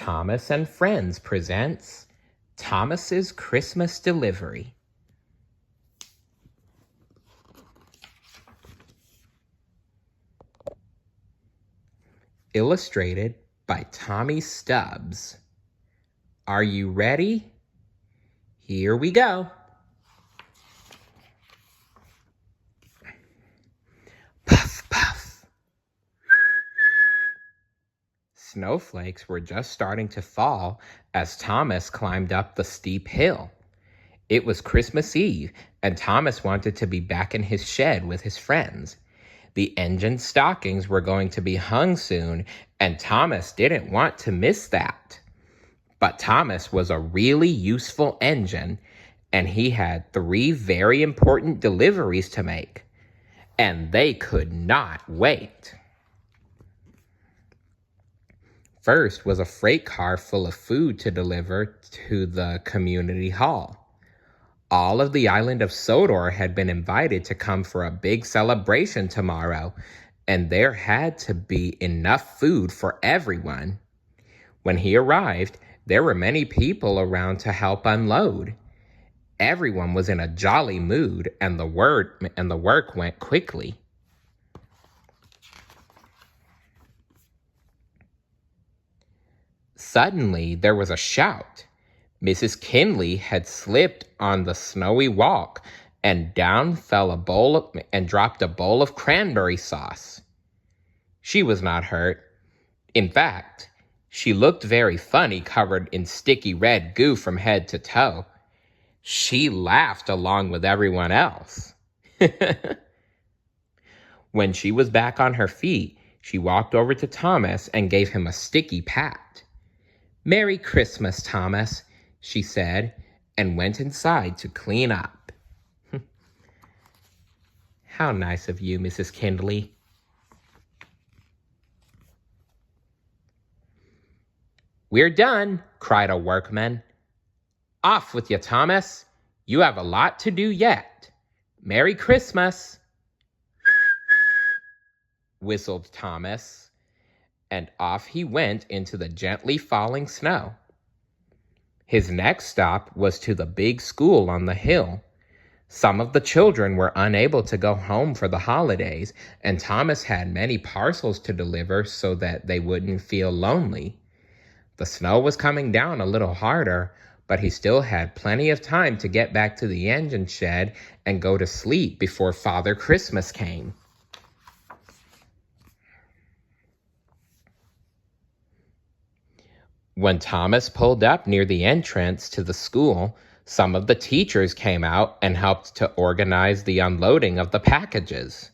Thomas and Friends presents Thomas's Christmas Delivery. Illustrated by Tommy Stubbs. Are you ready? Here we go. Puff, puff. Snowflakes were just starting to fall as Thomas climbed up the steep hill. It was Christmas Eve, and Thomas wanted to be back in his shed with his friends. The engine stockings were going to be hung soon, and Thomas didn't want to miss that. But Thomas was a really useful engine, and he had 3 very important deliveries to make, and they could not wait. First was a freight car full of food to deliver to the community hall. All of the island of Sodor had been invited to come for a big celebration tomorrow, and there had to be enough food for everyone. When he arrived, there were many people around to help unload. Everyone was in a jolly mood, and the work went quickly. Suddenly, there was a shout. Mrs. Kinley had slipped on the snowy walk, and down fell and dropped a bowl of cranberry sauce. She was not hurt. In fact, she looked very funny, covered in sticky red goo from head to toe. She laughed along with everyone else. When she was back on her feet, she walked over to Thomas and gave him a sticky pat. "Merry Christmas, Thomas," she said, and went inside to clean up. How nice of you, Mrs. Kinley. "We're done," cried a workman. "Off with you, Thomas. You have a lot to do yet. Merry Christmas," whistled Thomas, and off he went into the gently falling snow. His next stop was to the big school on the hill. Some of the children were unable to go home for the holidays, and Thomas had many parcels to deliver so that they wouldn't feel lonely. The snow was coming down a little harder, but he still had plenty of time to get back to the engine shed and go to sleep before Father Christmas came. When Thomas pulled up near the entrance to the school, some of the teachers came out and helped to organize the unloading of the packages.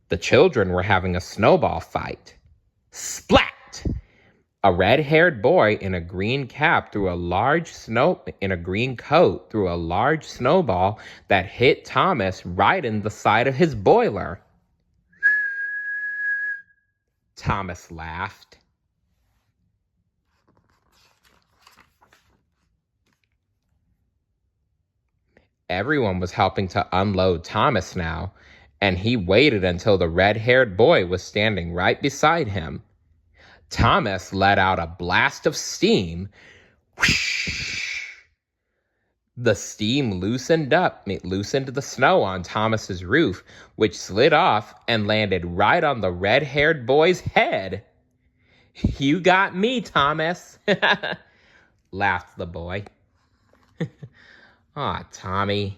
The children were having a snowball fight. Splat! A red-haired boy in a green cap threw a large green coat threw a large snowball that hit Thomas right in the side of his boiler. Thomas laughed. Everyone was helping to unload Thomas now, and he waited until the red-haired boy was standing right beside him. Thomas let out a blast of steam. Whoosh! The steam loosened the snow on Thomas's roof, which slid off and landed right on the red-haired boy's head. "You got me, Thomas," laughed the boy. "Aw, Tommy,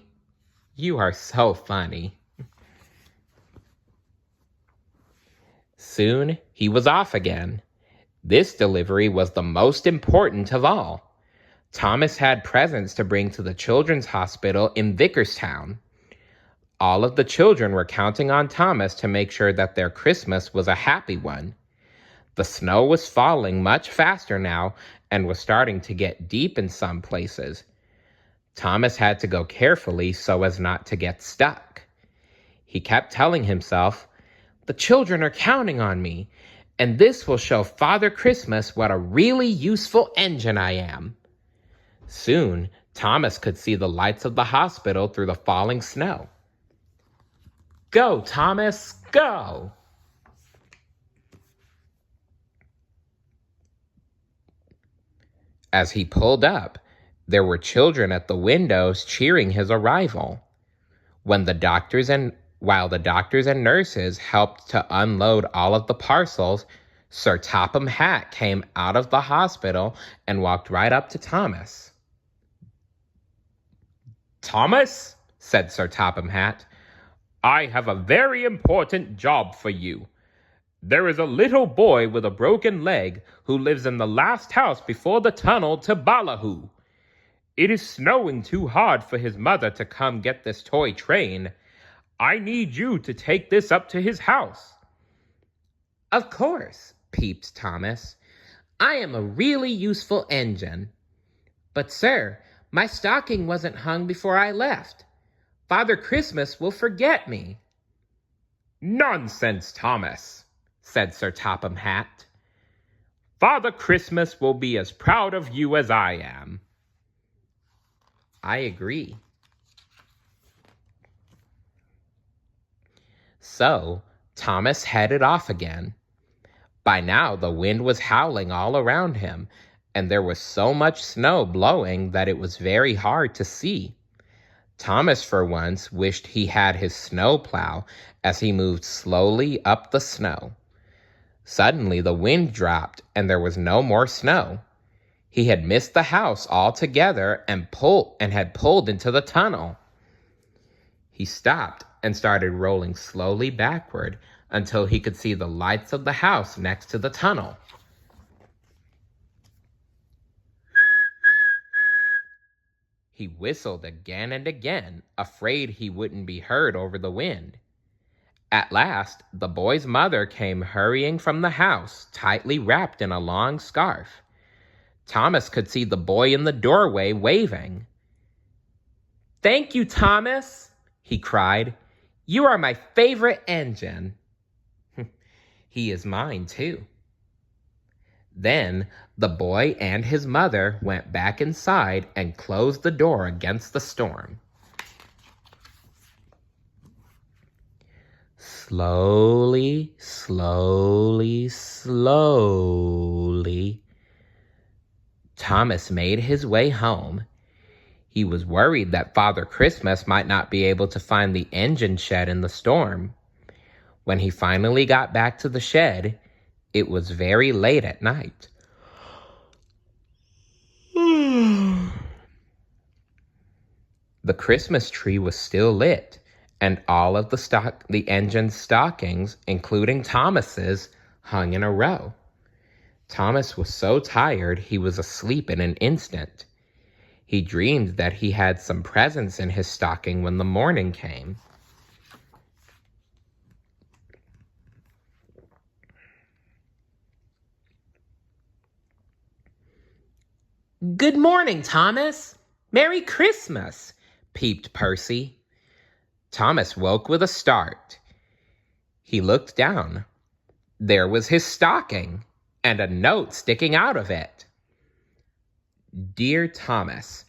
you are so funny." Soon he was off again. This delivery was the most important of all. Thomas had presents to bring to the children's hospital in Vickerstown. All of the children were counting on Thomas to make sure that their Christmas was a happy one. The snow was falling much faster now and was starting to get deep in some places. Thomas had to go carefully so as not to get stuck. He kept telling himself, "The children are counting on me, and this will show Father Christmas what a really useful engine I am." Soon, Thomas could see the lights of the hospital through the falling snow. "Go, Thomas, go!" As he pulled up, there were children at the windows cheering his arrival. While the doctors and nurses helped to unload all of the parcels, Sir Topham Hatt came out of the hospital and walked right up to Thomas. "Thomas," said Sir Topham Hatt, "I have a very important job for you. There is a little boy with a broken leg who lives in the last house before the tunnel to Ballyhoo. It is snowing too hard for his mother to come get this toy train. I need you to take this up to his house." "Of course," peeped Thomas. "I am a really useful engine. But, sir, my stocking wasn't hung before I left. Father Christmas will forget me." "Nonsense, Thomas," said Sir Topham Hatt. "Father Christmas will be as proud of you as I am." "I agree." So, Thomas headed off again. By now, the wind was howling all around him, and there was so much snow blowing that it was very hard to see. Thomas, for once, wished he had his snowplow as he moved slowly up the snow. Suddenly, the wind dropped, and there was no more snow. He had missed the house altogether and had pulled into the tunnel. He stopped and started rolling slowly backward until he could see the lights of the house next to the tunnel. He whistled again and again, afraid he wouldn't be heard over the wind. At last, the boy's mother came hurrying from the house, tightly wrapped in a long scarf. Thomas could see the boy in the doorway waving. "Thank you, Thomas," he cried. "You are my favorite engine." "He is mine, too." Then the boy and his mother went back inside and closed the door against the storm. Slowly, slowly, slowly, Thomas made his way home. He was worried that Father Christmas might not be able to find the engine shed in the storm. When he finally got back to the shed, it was very late at night. The Christmas tree was still lit, and all of the engine's stockings, including Thomas's, hung in a row. Thomas was so tired he was asleep in an instant. He dreamed that he had some presents in his stocking when the morning came. "Good morning, Thomas. Merry Christmas," peeped Percy. Thomas woke with a start. He looked down. There was his stocking, and a note sticking out of it. "Dear Thomas,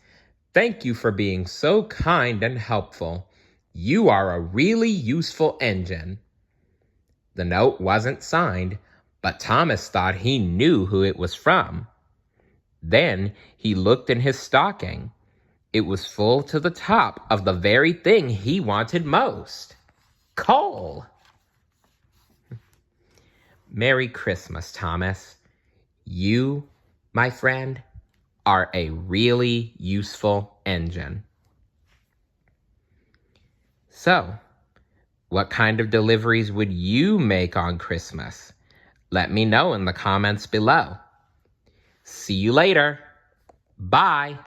thank you for being so kind and helpful. You are a really useful engine." The note wasn't signed, but Thomas thought he knew who it was from. Then he looked in his stocking. It was full to the top of the very thing he wanted most: coal. Merry Christmas, Thomas. You, my friend, are a really useful engine. So, what kind of deliveries would you make on Christmas? Let me know in the comments below. See you later. Bye.